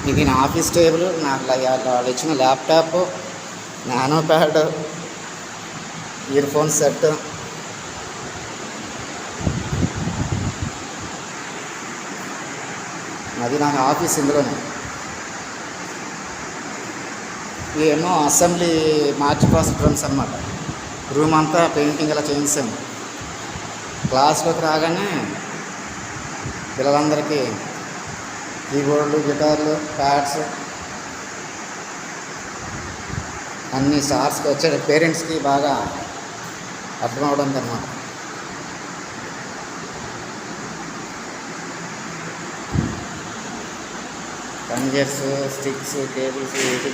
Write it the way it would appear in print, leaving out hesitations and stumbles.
ఇది నా office table, నాకు వాళ్ళు ఇచ్చిన laptop, nano pad, year phone set, అది నాకు ఆఫీస్ ఇందులోనే. ఇవేమో అసెంబ్లీ మార్చ్ పాస్ట్ డ్రమ్స్ అనమాట. రూమ్ అంతా పెయింటింగ్ ఇలా చేయించాము. క్లాస్లోకి రాగానే పిల్లలందరికీ కీబోర్డులు, గిటార్లు, ప్యాడ్స్ అన్ని స్టార్స్కి వచ్చే పేరెంట్స్కి బాగా అర్థం అవడానికి అనమాట. కంజర్స్, స్టిక్స్, కేబుల్స్, ఎటు